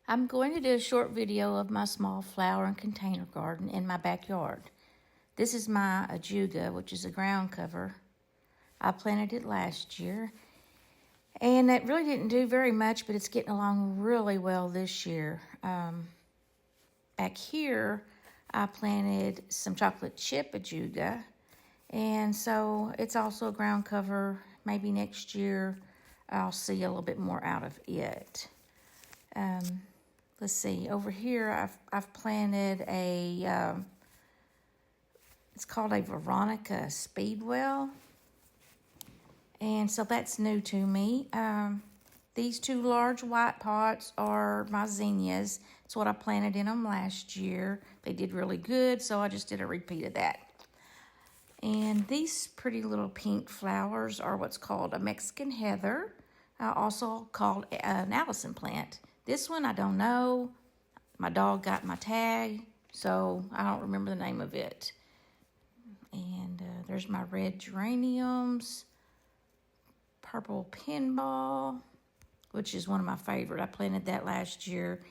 I'm going to do a short video of my small flower and container garden in my backyard. This is my ajuga, which is a ground cover. I planted it last year, and it really didn't do very much, but it's getting along really well this year. Back here, I planted some chocolate chip ajuga, and so it's also a ground cover. Maybe next year I'll see a little bit more out of it. Let's see, over here I've planted a, it's called a Veronica Speedwell. And so that's new to me. These two large white pots are my zinnias. It's what I planted in them last year. They did really good, so I just did a repeat of that. And these pretty little pink flowers are what's called a Mexican heather, also called an Allison plant. This one, I don't know. My dog got my tag, so I don't remember the name of it. And there's my red geraniums, purple pinball, which is one of my favorite. I planted that last year.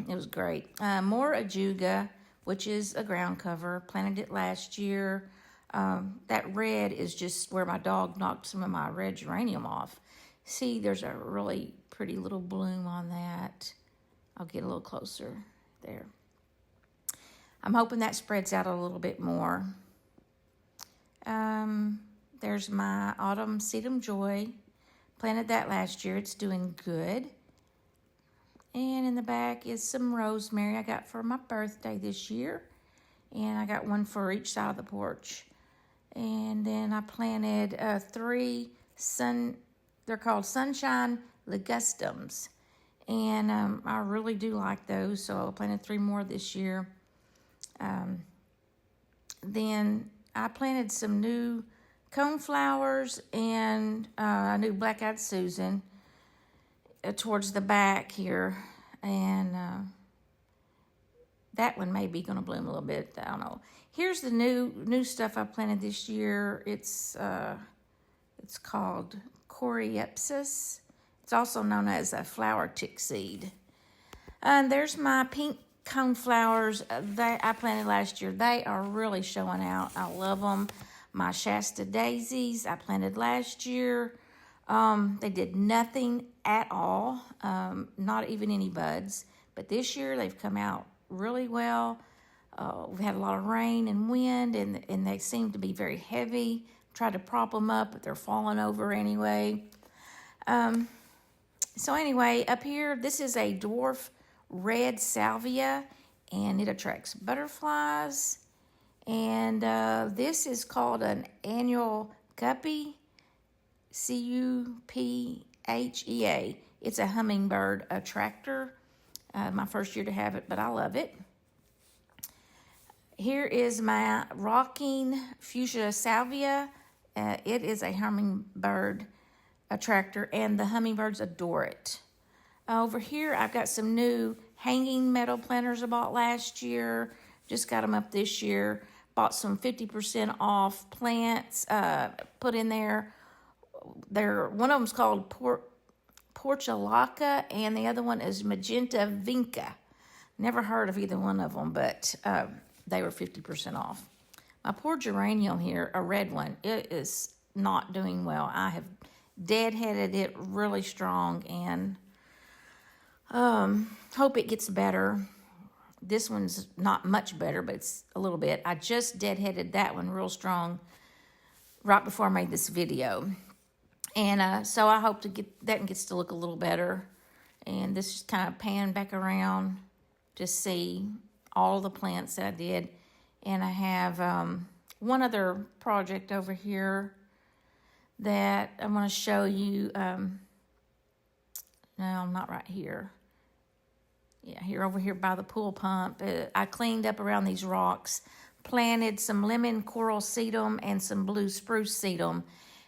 It was great. More ajuga, which is a ground cover. Planted it last year. That red is just where my dog knocked some of my red geranium off. See, there's a really pretty little bloom on that. I'll get a little closer there. I'm hoping that spreads out a little bit more. There's my autumn sedum joy. Planted that last year. It's doing good. And in the back is some rosemary I got for my birthday this year. And I got one for each side of the porch. And then I planted three they're called Sunshine Ligustums. And I really do like those, so I planted 3 more this year. Then I planted some new coneflowers and a new black-eyed Susan towards the back here. And that one may be going to bloom a little bit. I don't know. Here's the new stuff I planted this year. It's called Coreopsis. It's also known as a flower tick seed. And there's my pink coneflowers that I planted last year. They are really showing out. I love them. My Shasta daisies I planted last year. They did nothing at all, not even any buds. But this year they've come out really well. We've had a lot of rain and wind, and they seem to be very heavy. Tried to prop them up, but they're falling over anyway. So anyway, up here, this is a dwarf red salvia, and it attracts butterflies. And this is called an annual guppy, C-U-P-H-E-A. It's a hummingbird attractor. My first year to have it, but I love it. Here is my rocking fuchsia salvia. It is a hummingbird attractor, and the hummingbirds adore it. Over here, I've got some new hanging meadow planters I bought last year. Just got them up this year. Bought some 50% off plants, put in there. One of them's called Portulaca, and the other one is Magenta Vinca. Never heard of either one of them, but they were 50% off. My poor geranium here, a red one, it is not doing well. I have deadheaded it really strong, and hope it gets better. This one's not much better, but it's a little bit. I just deadheaded that one real strong right before I made this video. And so I hope to get that one gets to look a little better. And this just kind of pan back around to see all the plants that I did. And I have one other project over here that I want to show you. No, not right here. Yeah, over here by the pool pump. I cleaned up around these rocks, planted some lemon coral sedum and some blue spruce sedum.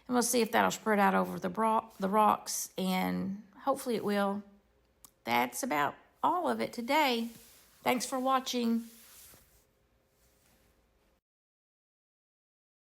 And we'll see if that'll spread out over the rocks, and hopefully it will. That's about all of it today. Thanks for watching.